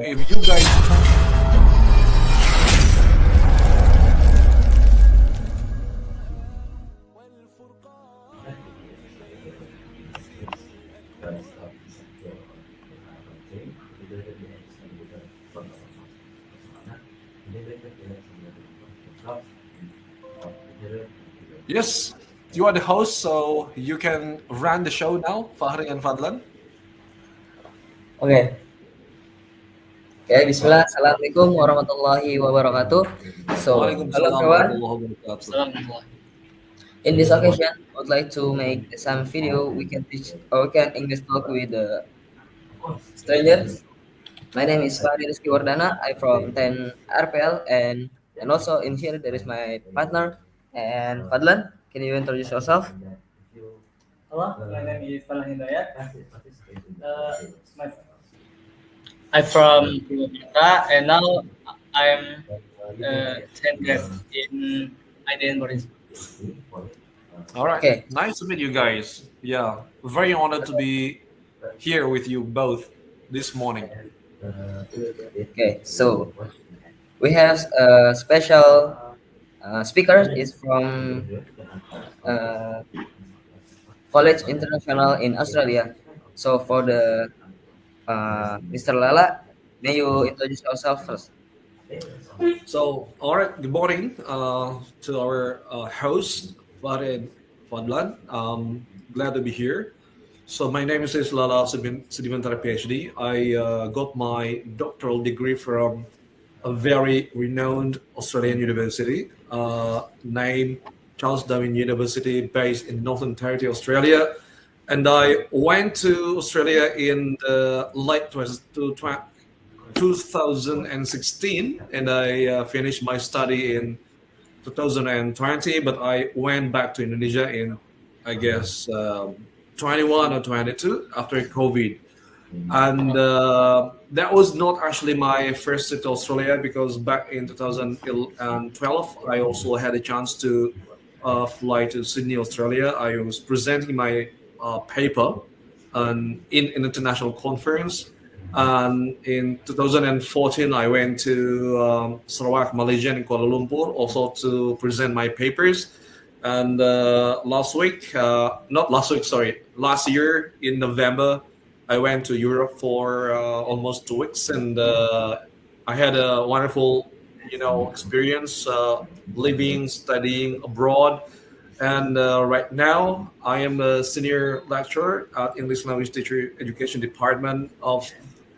if you guys yes, you are the host, so you can run the show now, Fahri and Fadlan. Oke, oke, Bismillah. Assalamualaikum warahmatullahi wabarakatuh. So, hello Waalaikumsalam everyone. warahmatullahi wabarakatuh. In this occasion, I would like to make some video we can teach or we can English talk with the strangers. My name is Fahri Rizky Wardana. I'm from 10 RPL and also in here there is my partner and Fadlan. Can you introduce yourself? Hello, my name is Farhan Hidayat. My, I'm from Purwakarta and now I'm attended in IDN Boris. All right, Okay, nice to meet you guys. Yeah, very honored to be here with you both this morning. okay. So we have a special speaker is from uh, College International in Australia. So for the Mr. Lala, may you introduce yourself first? So, all right, good morning to our host, Farid Fadlan. Glad to be here. So, my name is Lala Sedimentara PhD. I got my doctoral degree from a very renowned Australian university named Charles Darwin University, based in Northern Territory, Australia. And I went to Australia in the late 2016, and I finished my study in 2020. But I went back to Indonesia in, I guess, 21 or 22 after COVID. And that was not actually my first trip to Australia, because back in 2012, I also had a chance to fly to Sydney, Australia. I was presenting my paper in an international conference. And in 2014, I went to Sarawak, Malaysia, and Kuala Lumpur, also to present my papers. And last year in November, I went to Europe for almost 2 weeks, and I had a wonderful, experience living, studying abroad. And right now, I am a senior lecturer at English Language Teacher Education Department of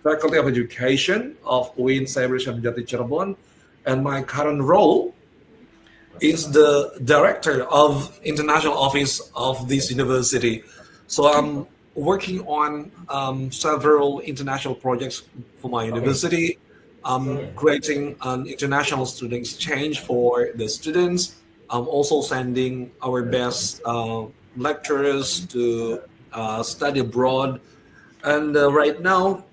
Faculty of Education of UIN Cyber Jati Cirebon. And my current role is the director of international office of this university. So I'm working on several international projects for my university. I'm creating an international student exchange for the students. I'm also sending our best lecturers to study abroad. And right now,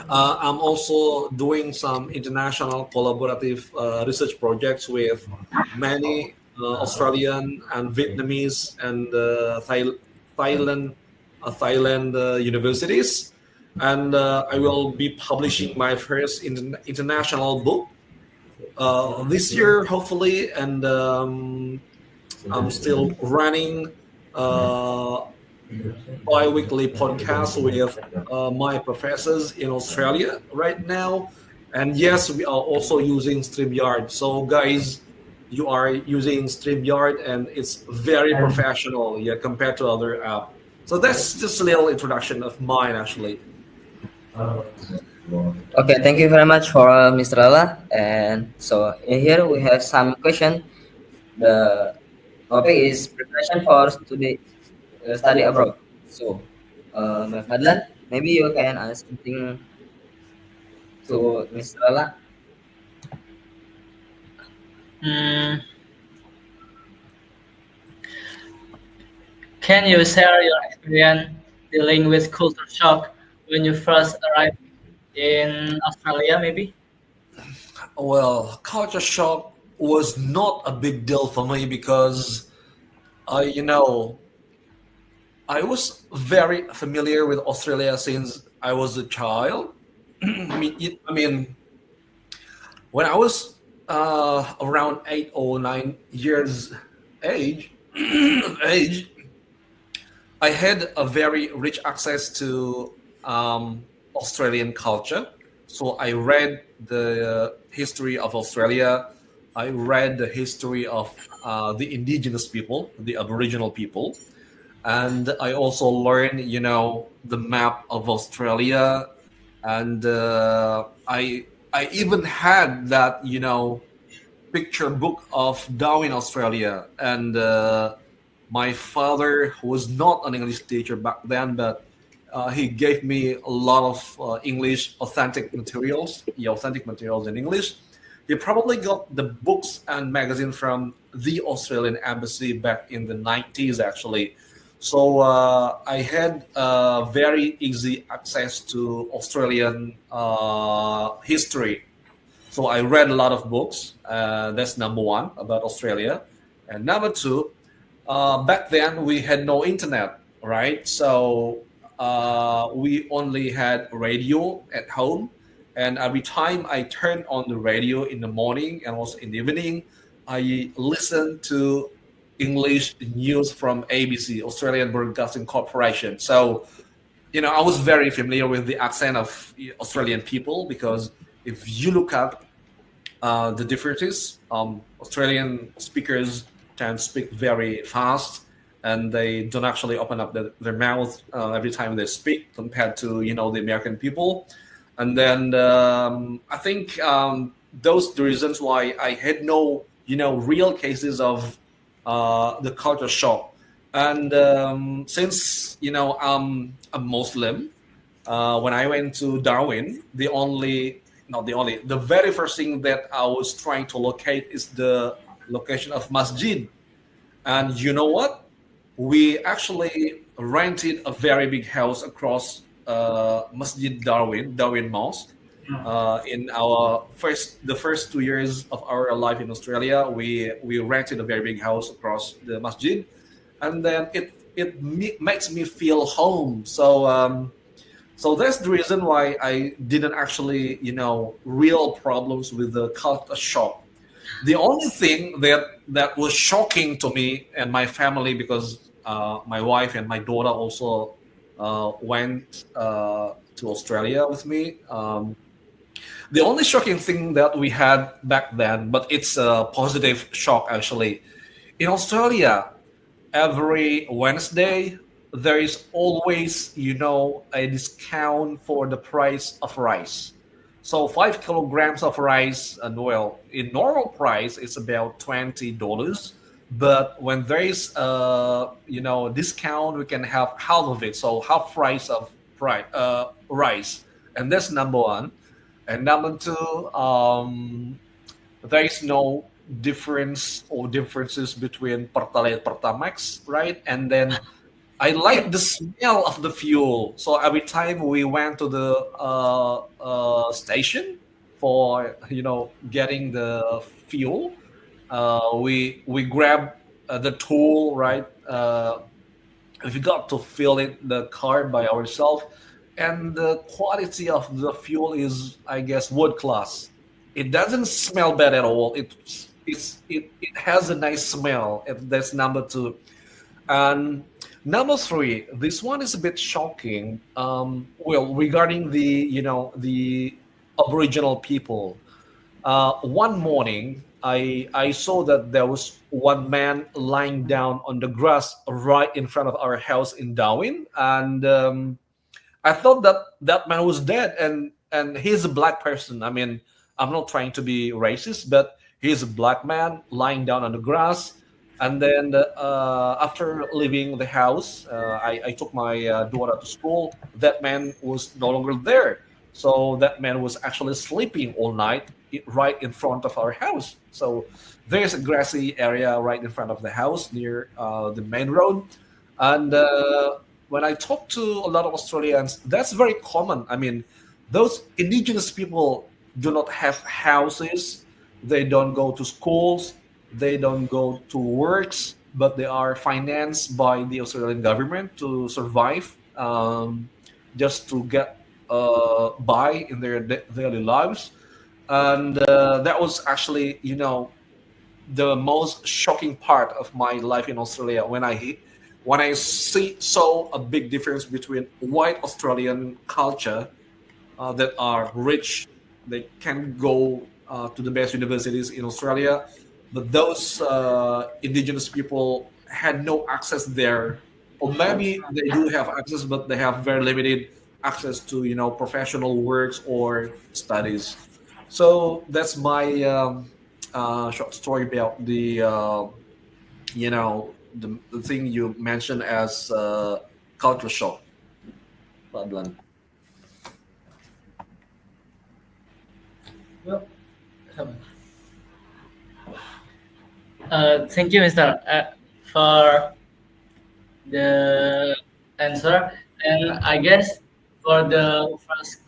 I'm also doing some international collaborative research projects with many Australian and Vietnamese and Thailand universities. And I will be publishing my first international book this year, hopefully. And I'm still running uh, bi-weekly podcast with my professors in Australia right now. And yes, we are also using StreamYard. So guys, you are using StreamYard, and it's very professional, yeah, compared to other app. So that's just a little introduction of mine, actually. Okay, thank you very much for Mr. Lala. And so in here we have some question. The topic is preparation for study abroad. So, Mbak Fadlan, maybe you can ask something to Mr. Lala. Mm, can you share your experience dealing with culture shock when you first arrived in Australia, maybe? Well, culture shock was not a big deal for me, because I, I was very familiar with Australia since I was a child. I mean, when I was around 8 or 9 years age, age, I had a very rich access to Australian culture. So I read the history of Australia. I read the history of the indigenous people, the Aboriginal people, and I also learned, the map of Australia, and I even had that, picture book of Darwin, Australia, and my father, who was not an English teacher back then, but he gave me a lot of English authentic materials in English. He probably got the books and magazine from the Australian Embassy back in the 90s, actually. So I had very easy access to Australian history. So I read a lot of books. That's number one about Australia. And number two, back then we had no internet, right? So we only had radio at home. And every time I turned on the radio in the morning and also in the evening, I listened to English news from ABC, Australian Broadcasting Corporation. So, I was very familiar with the accent of Australian people because if you look up the differences, Australian speakers tend to speak very fast and they don't actually open up their mouth every time they speak compared to, the American people. And then I think those the reasons why I had no, real cases of the culture shock. And since I'm a Muslim, when I went to Darwin, the very first thing that I was trying to locate is the location of Masjid. And you know what? We actually rented a very big house across Masjid Darwin Mosque. In the first 2 years of our life in Australia, we rented a very big house across the masjid, and then it makes me feel home. So that's the reason why I didn't actually, real problems with the culture shock. The only thing that was shocking to me and my family, because my wife and my daughter also went to Australia with me. The only shocking thing that we had back then, but it's a positive shock actually. In Australia, every Wednesday, there is always, a discount for the price of rice. So 5 kilograms of rice, and well, in normal price, it's about $20. But when there is, discount, we can have half of it. So half price of rice, and that's number one. And number two, there is no difference or differences between Pertalite Pertamax, right? And then I like the smell of the fuel. So every time we went to the station for getting the fuel, we grab the tool, right? We got to fill it the car by ourselves, and the quality of the fuel is, I guess, wood class. It doesn't smell bad at all. It has a nice smell. That's number two. And number three, this one is a bit shocking. Well, regarding the Aboriginal people, one morning I saw that there was one man lying down on the grass right in front of our house in Darwin, and I thought that that man was dead, and he's a black person. I mean, I'm not trying to be racist, but he's a black man lying down on the grass. And then after leaving the house, I took my daughter to school. That man was no longer there. So that man was actually sleeping all night right in front of our house. So there's a grassy area right in front of the house near the main road. And when I talk to a lot of Australians, that's very common. I mean, those indigenous people do not have houses, they don't go to schools, they don't go to works, but they are financed by the Australian government to survive, just to get buy in their daily lives. And that was actually, the most shocking part of my life in Australia when I saw a big difference between white Australian culture that are rich. They can go to the best universities in Australia, but those indigenous people had no access there, or maybe they do have access, but they have very limited access to professional works or studies. So that's my short story about the thing you mentioned as culture shock, Pak Adlan. Well, thank you, Mister, for the answer. And I guess for the first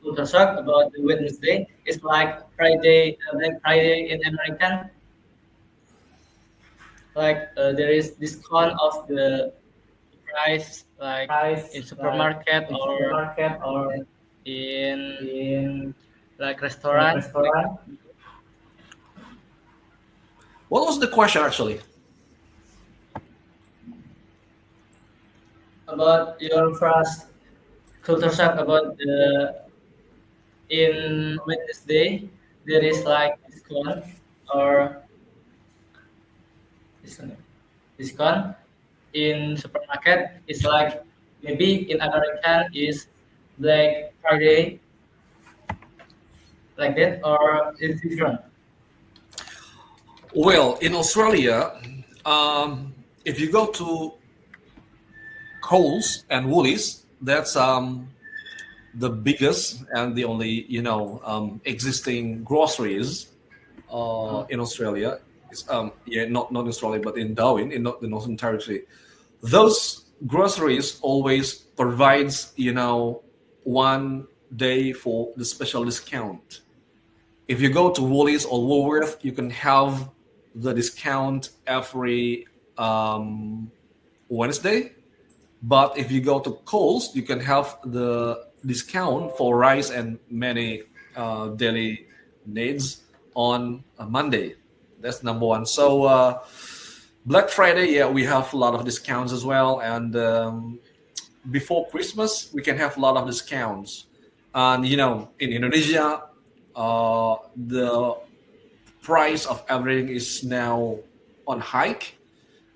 culture shock about the Wednesday, it's like Friday, Black Friday in American. Like there is discount of the price, like in supermarket or in like restaurant. What was the question actually? About your first culture shock about the in Wednesday there is like or discount discount in supermarket. It's like maybe in American is Black Friday like that or it's different. Well, in Australia, if you go to Coles and Woolies, that's the biggest and the only existing groceries in Australia. It's, yeah, not in Australia, but in Darwin, in the Northern Territory. Those groceries always provides 1 day for the special discount. If you go to Woolies or Woolworth, you can have the discount every Wednesday. But if you go to Coles, you can have the discount for rice and many daily needs on a Monday. That's number one. So Black Friday, yeah, we have a lot of discounts as well. And before Christmas, we can have a lot of discounts. And in Indonesia, the price of everything is now on hike.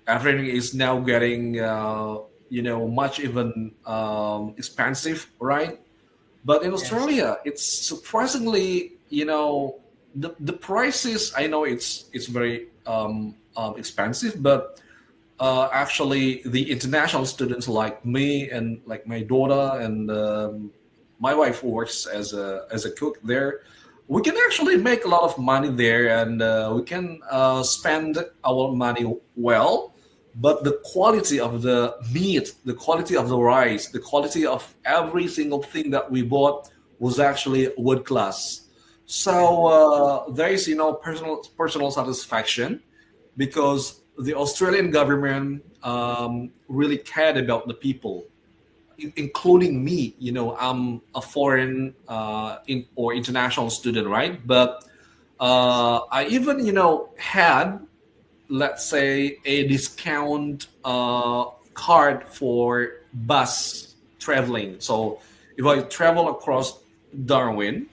Everything is now getting much even expensive, right? But in Yes. Australia, it's surprisingly, the prices. I know it's very expensive, but actually, the international students like me and like my daughter and my wife who works as a cook there, we can actually make a lot of money there, and we can spend our money well. But the quality of the meat, the quality of the rice, the quality of every single thing that we bought was actually world class. So there is personal satisfaction because the Australian government really cared about the people, including me. I'm a foreign or international student, right? But I even had, let's say, a discount card for bus traveling. So if I travel across Darwin,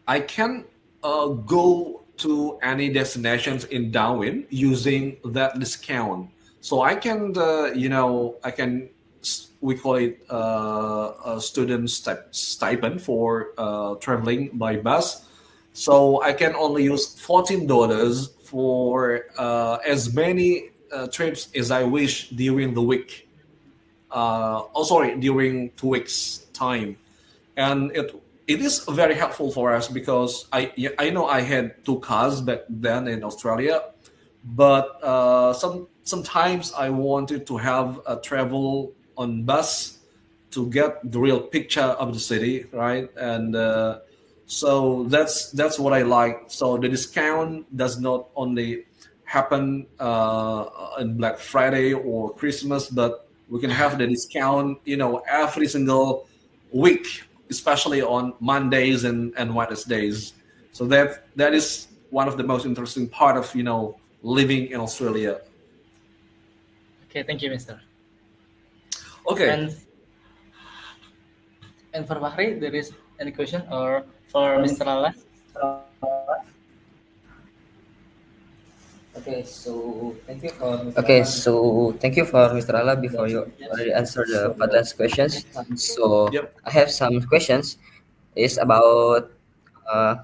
I can go to any destinations in Darwin using that discount. So I can, we call it a student stipend for traveling by bus. So I can only use $14 for as many trips as I wish during the week. During 2 weeks time, and it is very helpful for us because I know I had two cars back then in Australia, but sometimes I wanted to have a travel on bus to get the real picture of the city, right? And so that's what I like. So the discount does not only happen on Black Friday or Christmas, but We can have the discount, every single week, especially on Mondays and Wednesdays. So that is one of the most interesting part of living in Australia. Okay, thank you, Mister. Okay. And for Bahri, there is any question or for Mr. Lala? Thank you for Mr. Allah before you already answer the Padans questions. So Yep. I have some questions. Is about uh,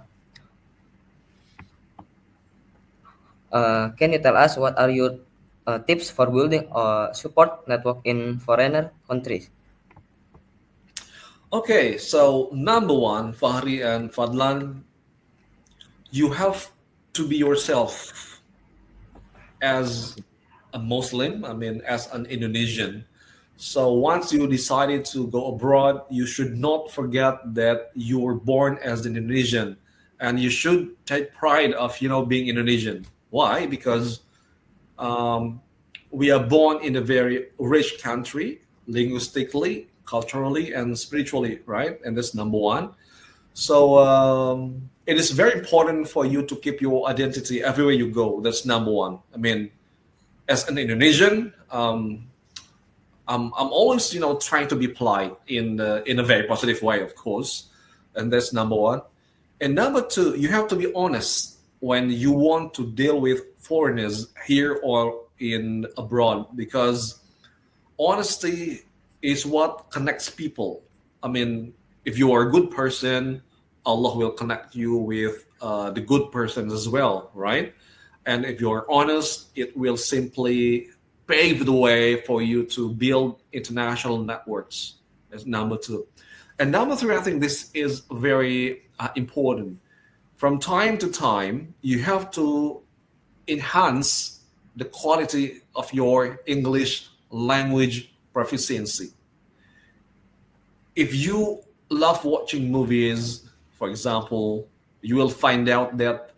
can you tell us what are your tips for building a support network in foreigner countries? Okay, so number one, Fahri and Fadlan, you have to be yourself as a Muslim, I mean, as an Indonesian. So once you decided to go abroad, you should not forget that you were born as an Indonesian, and you should take pride of being Indonesian. Why? Because um, we are born in a very rich country, linguistically, culturally, and spiritually, right? And that's number one. So it is very important for you to keep your identity everywhere you go. That's number one. I mean, as an Indonesian, I'm always trying to be polite in a very positive way, of course, and that's number one. And number two, you have to be honest when you want to deal with foreigners here or in abroad, because honesty is what connects people. I mean, if you are a good person, Allah will connect you with the good persons as well, right? And if you're honest, it will simply pave the way for you to build international networks. That's number two. And number three, I think this is very important. From time to time, you have to enhance the quality of your English language proficiency. If you love watching movies, for example, you will find out that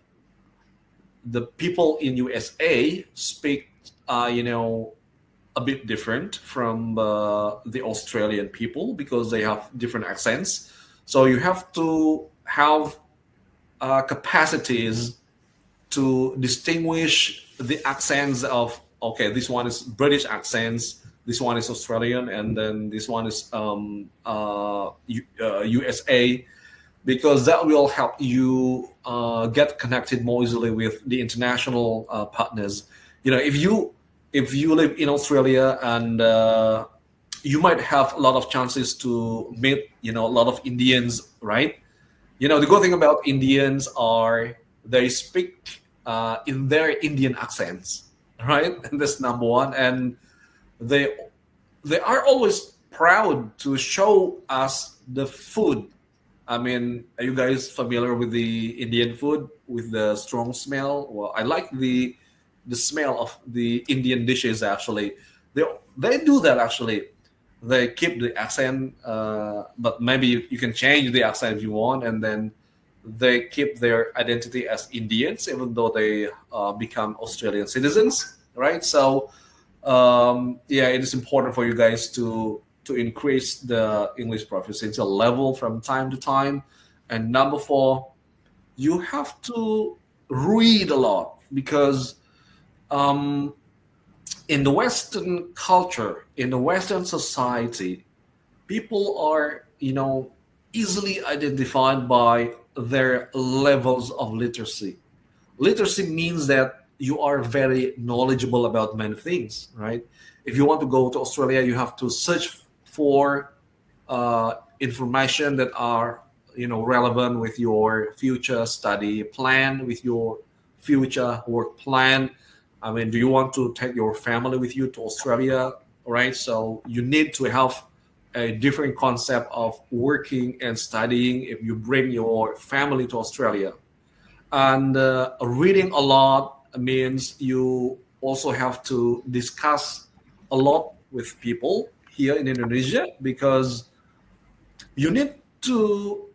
the people in USA speak, a bit different from the Australian people because they have different accents. So you have to have capacities to distinguish the accents of, okay, this one is British accents, this one is Australian, and then this one is USA, because that will help you get connected more easily with the international partners. If you live in Australia, and you might have a lot of chances to meet a lot of Indians, right? The good thing about Indians are they speak in their Indian accents, right? And that's number one. And they they are always proud to show us the food. I mean, are you guys familiar with the Indian food with the strong smell? Well, I like the smell of the Indian dishes. Actually, they do that. Actually, they keep the accent, but maybe you can change the accent if you want, and then they keep their identity as Indians, even though they become Australian citizens, right? So, yeah, it is important for you guys to increase the English proficiency level from time to time. And number four, you have to read a lot, because um, in the Western culture, in the Western society, people are, easily identified by their levels of literacy. Literacy means that you are very knowledgeable about many things, right? If you want to go to Australia, you have to search for information that are relevant with your future study plan, with your future work plan. I mean, do you want to take your family with you to Australia, right? So you need to have a different concept of working and studying if you bring your family to Australia. And reading a lot means you also have to discuss a lot with people here in Indonesia, because you need to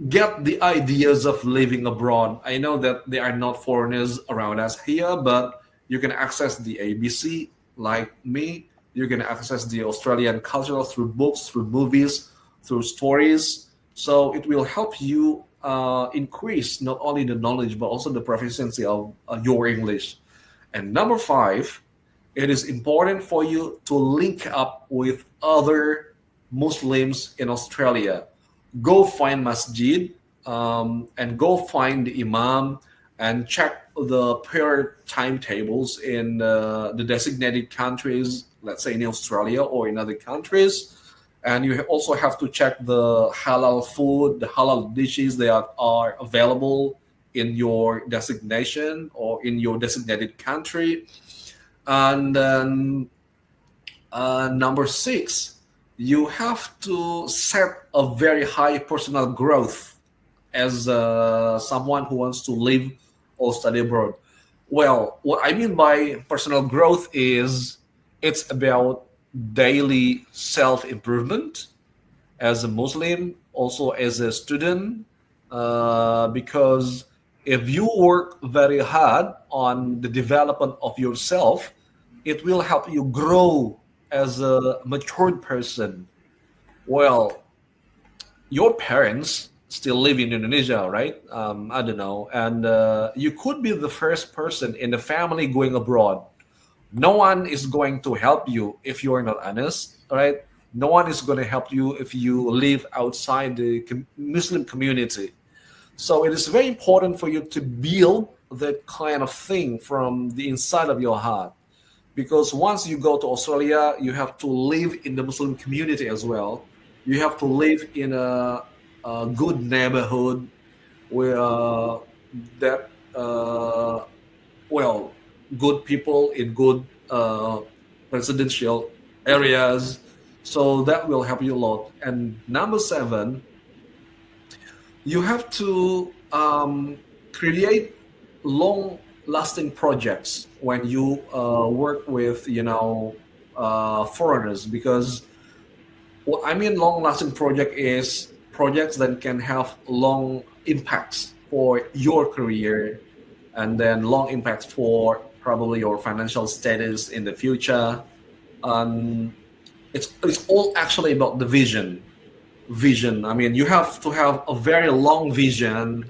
get the ideas of living abroad. I know that there are not foreigners around us here, but you can access the ABC like me. You can access the Australian culture through books, through movies, through stories. So it will help you increase not only the knowledge but also the proficiency of your English. And number five, it is important for you to link up with other Muslims in Australia. Go find masjid, and go find the imam and check the prayer timetables in the designated countries, let's say in Australia or in other countries. And you also have to check the halal food, the halal dishes that are available in your designation or in your designated country. And then number six, you have to set a very high personal growth as someone who wants to live or study abroad. Well, what I mean by personal growth is it's about daily self improvement as a Muslim, also as a student, because if you work very hard on the development of yourself, it will help you grow as a matured person. Well, your parents still live in Indonesia, right? I don't know. And you could be the first person in the family going abroad. No one is going to help you if you are not honest, right? No one is going to help you if you live outside the Muslim community. So it is very important for you to build that kind of thing from the inside of your heart. Because once you go to Australia, you have to live in the Muslim community as well. You have to live in a good neighborhood where that well, good people in good residential areas. So that will help you a lot. And number seven, you have to create long lasting projects when you work with foreigners, because what I mean long lasting project is projects that can have long impacts for your career, and then long impacts for probably your financial status in the future. And it's all actually about the vision. I mean, you have to have a very long vision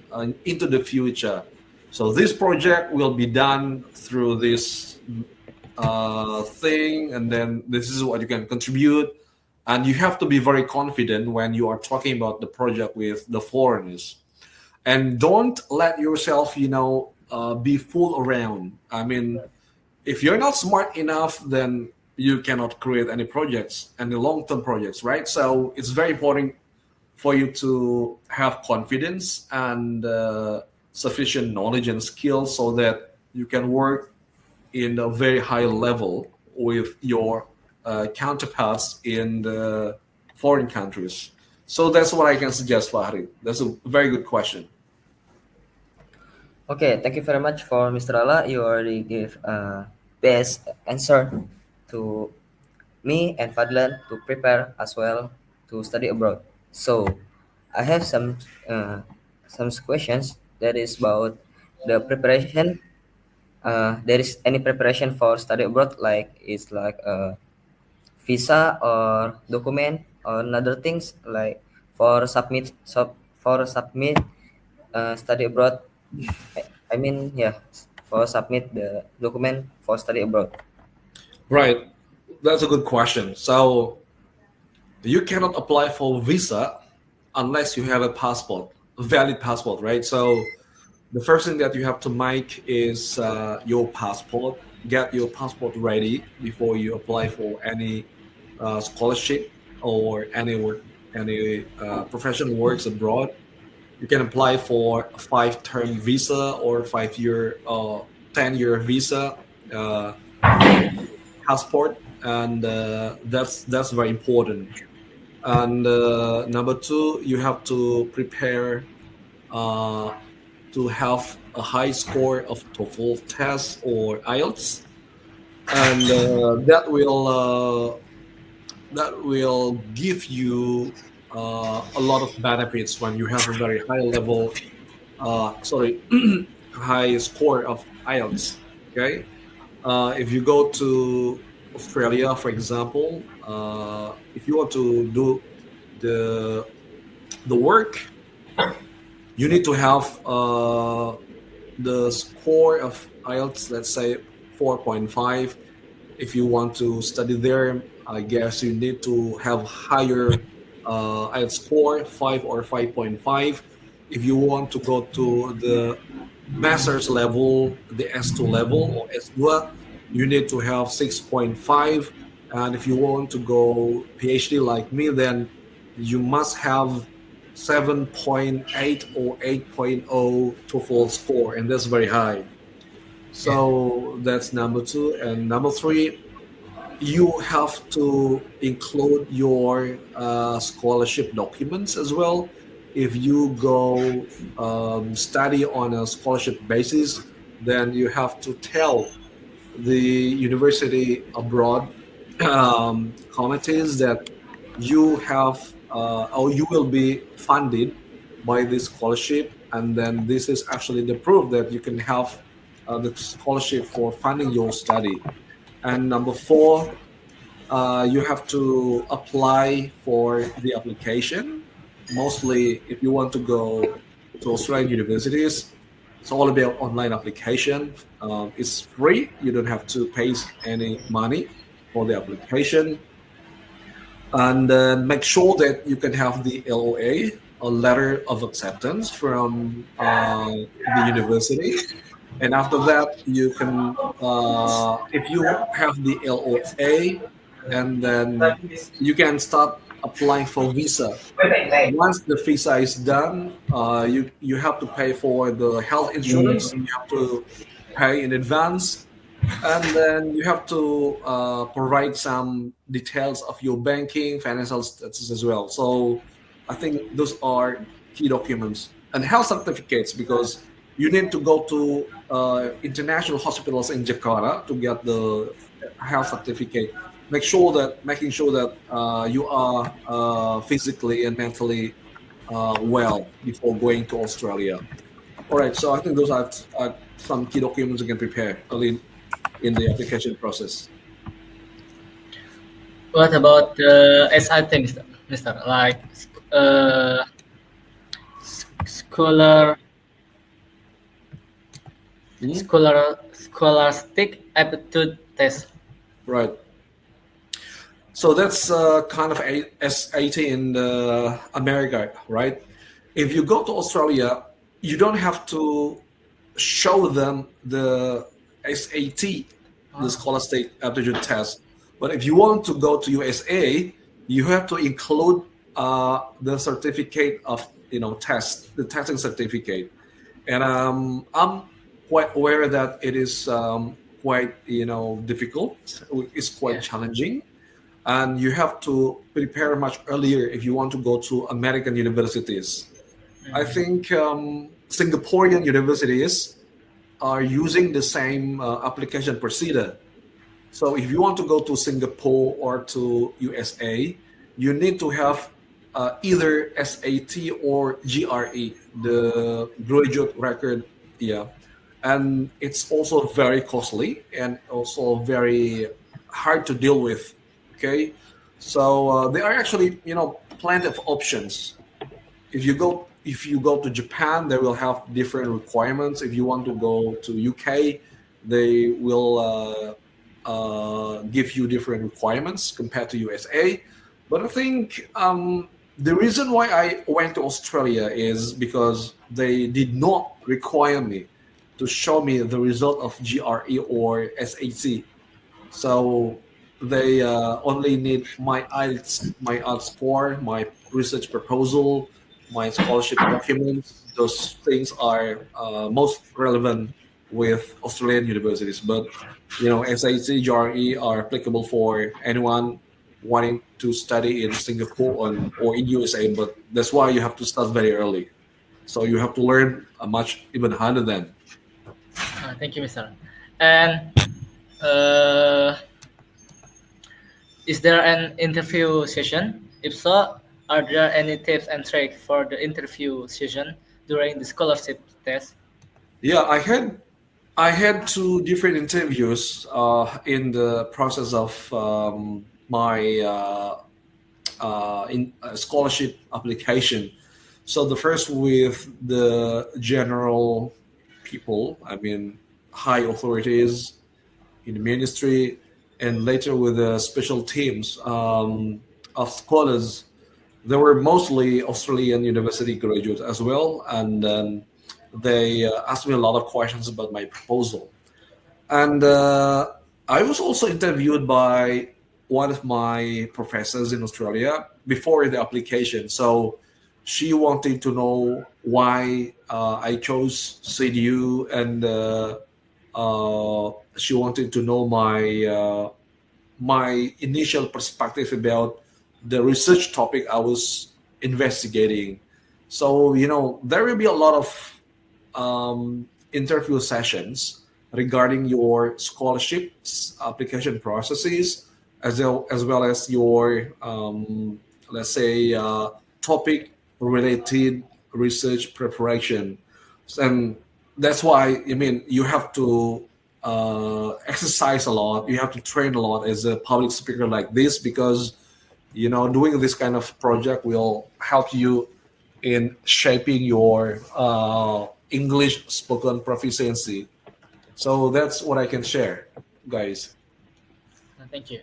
into the future. So this project will be done through this thing, and then this is what you can contribute. And you have to be very confident when you are talking about the project with the foreigners. And don't let yourself, be fooled around. I mean, if you're not smart enough, then you cannot create any projects, any long-term projects, right? So it's very important for you to have confidence and sufficient knowledge and skills so that you can work in a very high level with your counterparts in the foreign countries. So that's what I can suggest, Fahri. That's a very good question. Okay, thank you very much for Mr. Ala. You already gave a best answer to me and Fadlan to prepare as well to study abroad. So I have some questions that is about the preparation. There is any preparation for study abroad, like it's like a visa or document or another things like for submit study abroad. I mean, yeah, for submit the document for study abroad. Right. That's a good question. So you cannot apply for visa unless you have a passport, a valid passport, right? So the first thing that you have to make is your passport. Get your passport ready before you apply for any scholarship or any work, any professional works abroad. You can apply for a 5-term visa or 5-year, 10-year visa passport, and that's very important. And number two, you have to prepare to have a high score of TOEFL test or IELTS, and that will give you a lot of benefits when you have a very high level, high score of IELTS. Okay, if you go to Australia, for example, if you want to do the the work, you need to have the score of IELTS, let's say 4.5. If you want to study there, I guess you need to have higher IELTS score, 5 or 5.5. If you want to go to the master's level, the S2 level or S2, you need to have 6.5. And if you want to go PhD like me, then you must have 7.8 or 8.0 TOEFL score, and that's very high. Yeah. So that's number two. And number three, you have to include your scholarship documents as well. If you go study on a scholarship basis, then you have to tell the university abroad committees that you have or you will be funded by this scholarship, and then this is actually the proof that you can have the scholarship for funding your study. And number four, you have to apply for the application. Mostly, if you want to go to Australian universities, it's all about online application. It's free. You don't have to pay any money for the application. And then make sure that you can have the LOA, a letter of acceptance from the university. And after that, you can, if you have the LOA, and then you can start applying for visa. Once the visa is done, you have to pay for the health insurance. You have to pay in advance, and then you have to provide some details of your banking, financial status as well. So I think those are key documents and health certificates because you need to go to international hospitals in Jakarta to get the health certificate. Making sure that you are physically and mentally well before going to Australia. All right, so I think those are some key documents you can prepare early in the application process. What about the SIT, Mister? Like uh, scholar, Mhm. scholastic aptitude test. Right. So that's kind of SAT in America, right? If you go to Australia, you don't have to show them the SAT, the Scholastic Aptitude Test. But if you want to go to USA, you have to include the certificate of test, the testing certificate. And I'm quite aware that it is quite difficult. It's quite Yeah. challenging, and you have to prepare much earlier if you want to go to American universities. I think Singaporean universities are using the same application procedure. So if you want to go to Singapore or to USA, you need to have either SAT or GRE, the graduate record. Yeah, and it's also very costly and also very hard to deal with. Okay, so there are actually plenty of options. If you go to Japan, they will have different requirements. If you want to go to UK, they will give you different requirements compared to USA. But I think the reason why I went to Australia is because they did not require me to show me the result of GRE or SAT. So they only need my IELTS score, my research proposal, my scholarship documents. Those things are most relevant with Australian universities. But SAT, GRE are applicable for anyone wanting to study in Singapore or in USA. But that's why you have to start very early. So you have to learn much even harder than. Thank you, Mister. And uh, is there an interview session? If so, are there any tips and tricks for the interview session during the scholarship test? Yeah, I had two different interviews in the process of my scholarship application. So the first with the general people, I mean, high authorities in the ministry, and later with the special teams of scholars. They were mostly Australian university graduates as well, and they asked me a lot of questions about my proposal. And I was also interviewed by one of my professors in Australia before the application. So she wanted to know why I chose CDU, and she wanted to know my initial perspective about the research topic I was investigating. So there will be a lot of interview sessions regarding your scholarship application processes, as well as your let's say topic related research preparation. And that's why I mean you have to exercise a lot, you have to train a lot as a public speaker like this, because doing this kind of project will help you in shaping your English spoken proficiency. So that's what I can share, guys. Thank you.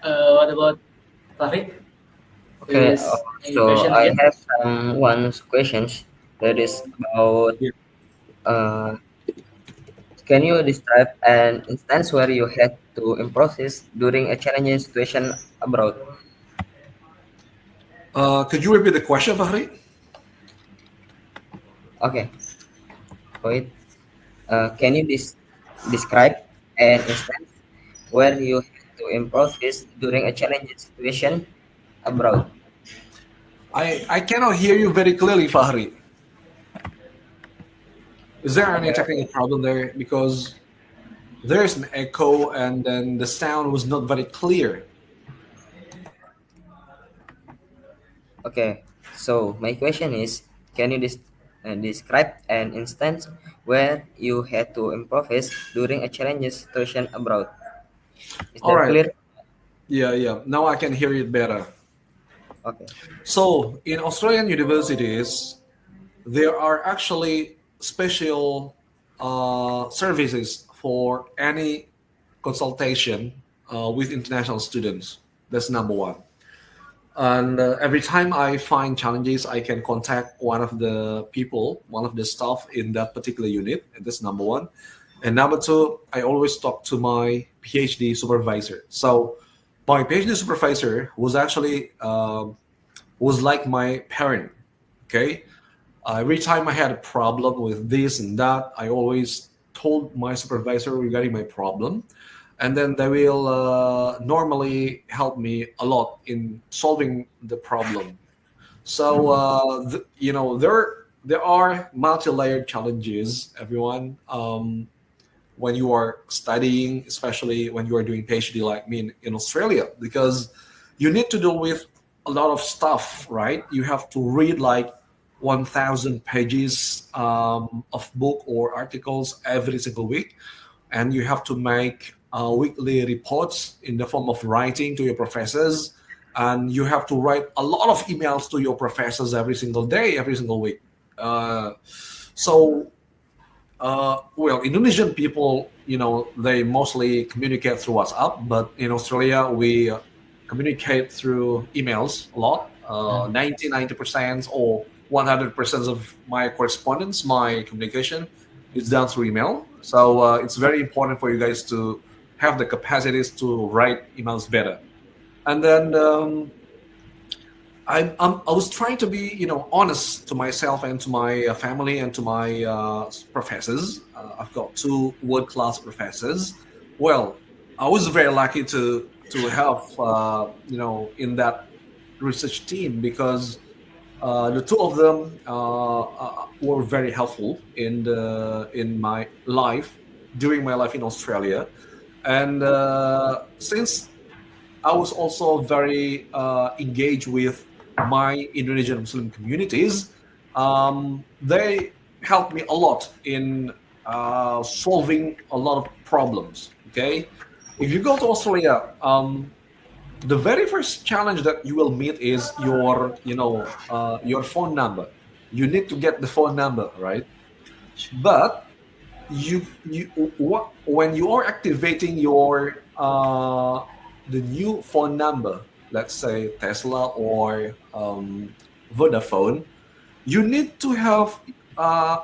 What about Farid? Okay, Is any so question I again? have some one questions that is about Yeah. uh, can you describe an instance where you had to improvise during a challenging situation abroad? Could you repeat the question, Fahri? Okay, wait. Can you describe an instance where you had to improvise during a challenging situation abroad? I cannot hear you very clearly, Fahri. Is there any Okay, technical okay, problem there? Because there's an echo and then the sound was not very clear. okay. So my question is, can you describe an instance where you had to improvise during a challenging situation abroad? Is All that right. clear? Yeah, yeah. Now I can hear it better. Okay. So in Australian universities, there are actually special services for any consultation with international students. That's number one. And every time I find challenges, I can contact one of the people, one of the staff in that particular unit. And that's number one. And number two, I always talk to my PhD supervisor. So my PhD supervisor was actually was like my parent. Okay, every time I had a problem with this and that, I always told my supervisor regarding my problem, and then they will normally help me a lot in solving the problem. So there are multi-layered challenges, everyone. When you are studying, especially when you are doing PhD like me in Australia, because you need to deal with a lot of stuff, right? You have to read like 1,000 pages of book or articles every single week, and you have to make weekly reports in the form of writing to your professors, and you have to write a lot of emails to your professors every single day, every single week. So Indonesian people, they mostly communicate through WhatsApp, but in Australia, we communicate through emails a lot. 90% or 100% of my correspondence, my communication is done through email. So it's very important for you guys to have the capacities to write emails better. And then I was trying to be, honest to myself and to my family and to my professors. I've got two world-class professors. Well, I was very lucky to have, in that research team, because the two of them were very helpful in my life during my life in Australia, and since I was also very engaged with my Indonesian Muslim communities. They helped me a lot in solving a lot of problems. Okay, if you go to Australia, the very first challenge that you will meet is your phone number. You need to get the phone number right, but when you are activating your the new phone number, let's say Tesla or Vodafone, you need to have uh,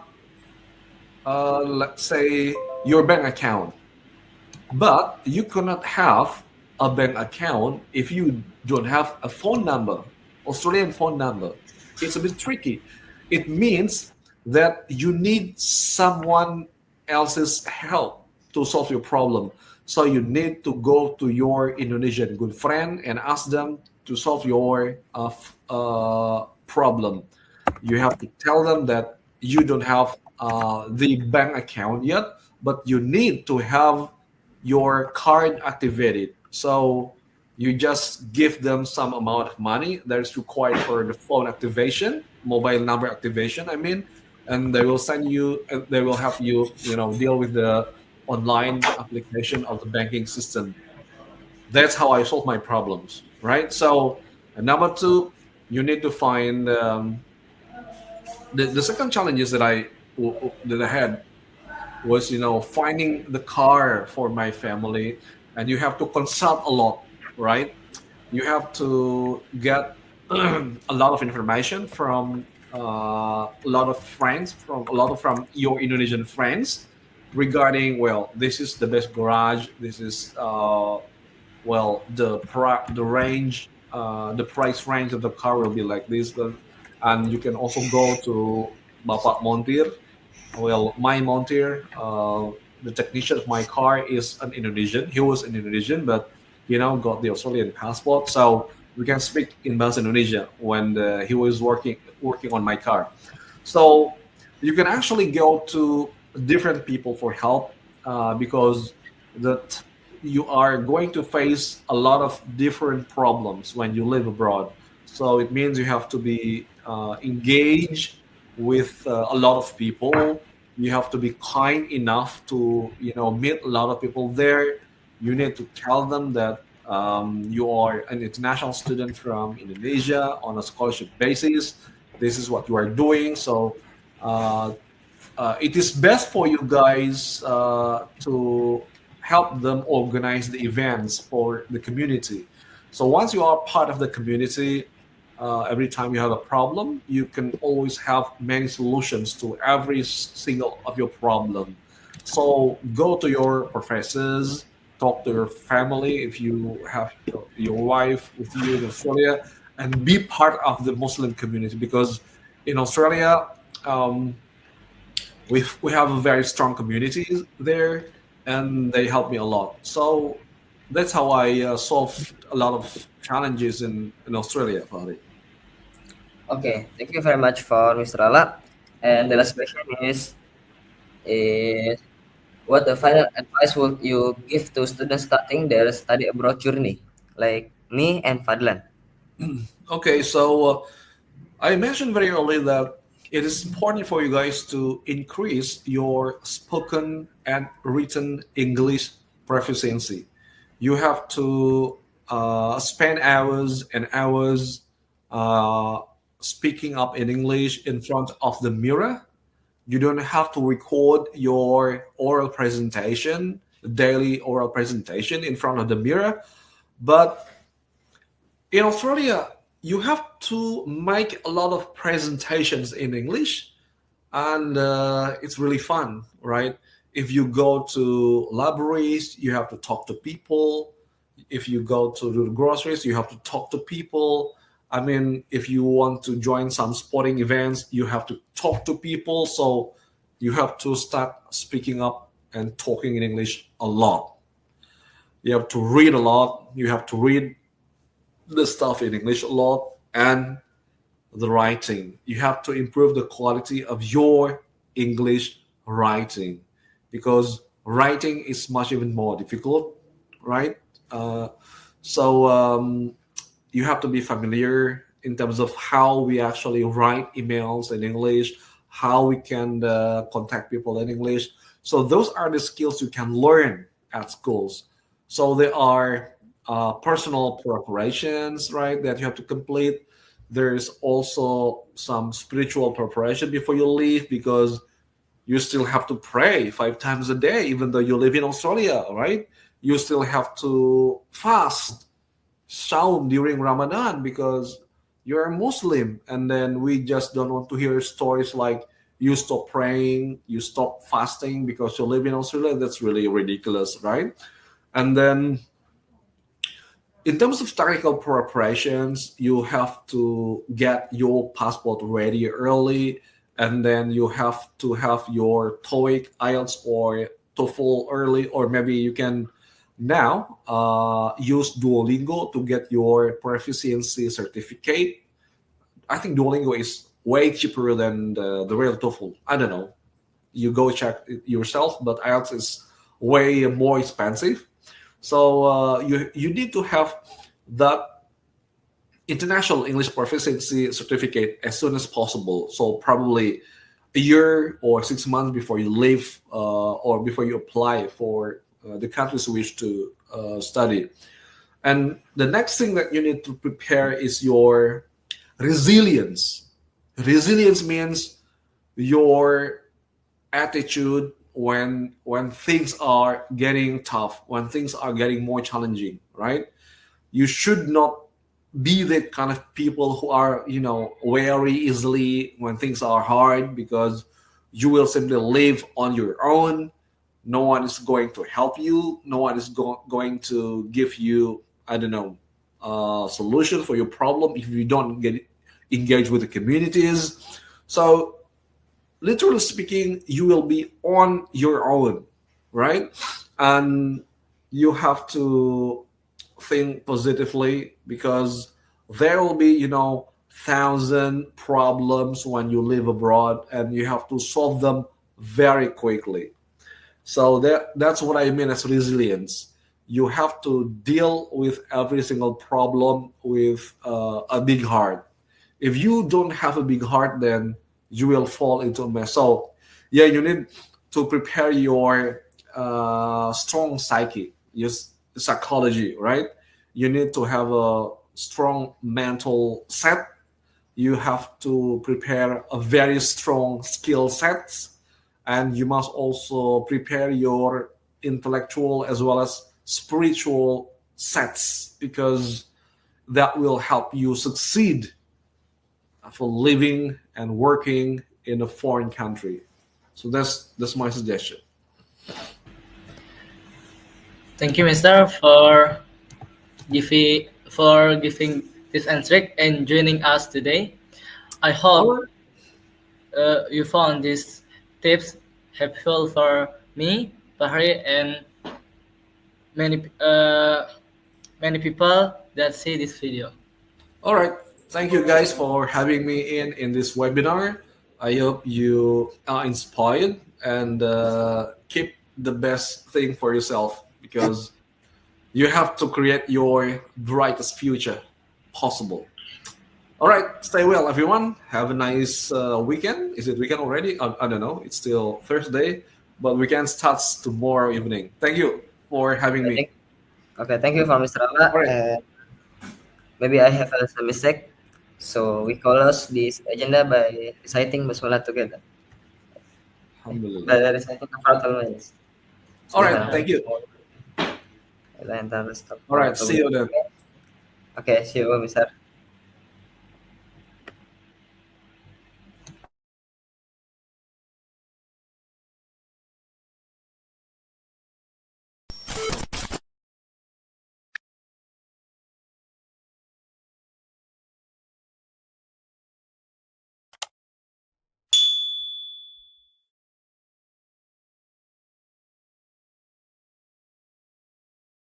let's say your bank account, but you cannot have a bank account if you don't have a phone number, Australian phone number. It's a bit tricky. It means that you need someone else's help to solve your problem. So you need to go to your Indonesian good friend and ask them to solve your problem. You have to tell them that you don't have the bank account yet, but you need to have your card activated. So you just give them some amount of money that is required for the phone activation, mobile number activation, I mean, and they will send you, they will help you, deal with the online application of the banking system. That's how I solve my problems, right? So, and number two, you need to find the second challenges that I had was finding the car for my family, and you have to consult a lot, right? You have to get a lot of information from a lot of friends, from your Indonesian friends, regarding, well, this is the best garage, this is well, the range, the price range of the car will be like this. And you can also go to Bapak Montir. Well, my Montir, the technician of my car is an Indonesian. He was an Indonesian, but got the Australian passport, so we can speak in Bahasa Indonesia when he was working on my car. So you can actually go to different people for help, because that you are going to face a lot of different problems when you live abroad. So it means you have to be engaged with a lot of people. You have to be kind enough to meet a lot of people there. You need to tell them that you are an international student from Indonesia on a scholarship basis. This is what you are doing. So uh, it is best for you guys to help them organize the events for the community. So once you are part of the community, every time you have a problem, you can always have many solutions to every single of your problem. So go to your professors, talk to your family if you have your wife with you in Australia, and be part of the Muslim community, because in Australia, um, we have a very strong community there, and they help me a lot. So that's how I solve a lot of challenges in Australia, Fahri. Okay, thank you very much for Mr. Ala. And the last question is what the final advice would you give to students starting their study abroad journey, like me and Fadlan? Okay, so I mentioned very early that it is important for you guys to increase your spoken and written English proficiency. You have to spend hours and hours uh, speaking up in English in front of the mirror. You don't have to record your oral presentation, daily oral presentation in front of the mirror, but in Australia, you have to make a lot of presentations in English, and it's really fun, right? If you go to libraries, you have to talk to people. If you go to the groceries, you have to talk to people. I mean, if you want to join some sporting events, you have to talk to people. So you have to start speaking up and talking in English a lot. You have to read a lot. You have to read the stuff in English a lot, and the writing. You have to improve the quality of your English writing, because writing is much even more difficult, right? Uh, so you have to be familiar in terms of how we actually write emails in English, how we can contact people in English. So those are the skills you can learn at schools. So there are personal preparations, right, that you have to complete. There's also some spiritual preparation before you leave, because you still have to pray 5 times a day, even though you live in Australia, right? You still have to fast, saum during Ramadan, because you're a Muslim. And then we just don't want to hear stories like you stop praying, you stop fasting because you live in Australia. That's really ridiculous, right? And then in terms of technical preparations, you have to get your passport ready early, and then you have to have your TOEIC, IELTS, or TOEFL early, or maybe you can now use Duolingo to get your proficiency certificate. I think Duolingo is way cheaper than the real TOEFL. I don't know. You go check it yourself, but IELTS is way more expensive. So you need to have that international English proficiency certificate as soon as possible. So probably a year or 6 months before you leave or before you apply for the countries you wish to study. And the next thing that you need to prepare is your resilience. Resilience means your attitude when things are getting tough, when things are getting more challenging, right? You should not be the kind of people who are, weary easily when things are hard, because you will simply live on your own. No one is going to help you. No one is going to give you, I don't know, solution for your problem if you don't get engaged with the communities. So literally speaking, you will be on your own, right? And you have to think positively, because there will be, thousand problems when you live abroad, and you have to solve them very quickly. So that's what I mean as resilience. You have to deal with every single problem with a big heart. If you don't have a big heart, then you will fall into a mess. So, yeah, you need to prepare your strong psyche, your psychology, right? You need to have a strong mental set. You have to prepare a very strong skill set, and you must also prepare your intellectual as well as spiritual sets, because that will help you succeed for living and working in a foreign country. So that's my suggestion. Thank you, Mister, for giving this answer and joining us today. I All hope right. you found these tips helpful for me, Bahri, and many many people that see this video. All right. Thank you guys for having me in this webinar. I hope you are inspired and keep the best thing for yourself, because you have to create your brightest future possible. All right. Stay well, everyone. Have a nice weekend. Is it weekend already? I don't know. It's still Thursday, but weekend starts tomorrow evening. Thank you for having Okay, me. thank you for Mr. Rama. All right. Maybe I have some mistake. So we close this agenda by reciting basmalah together. Alhamdulillah. By reciting Kafaratul Majelis. All right. Thank you. All right. See you then. Okay, see you, Mr.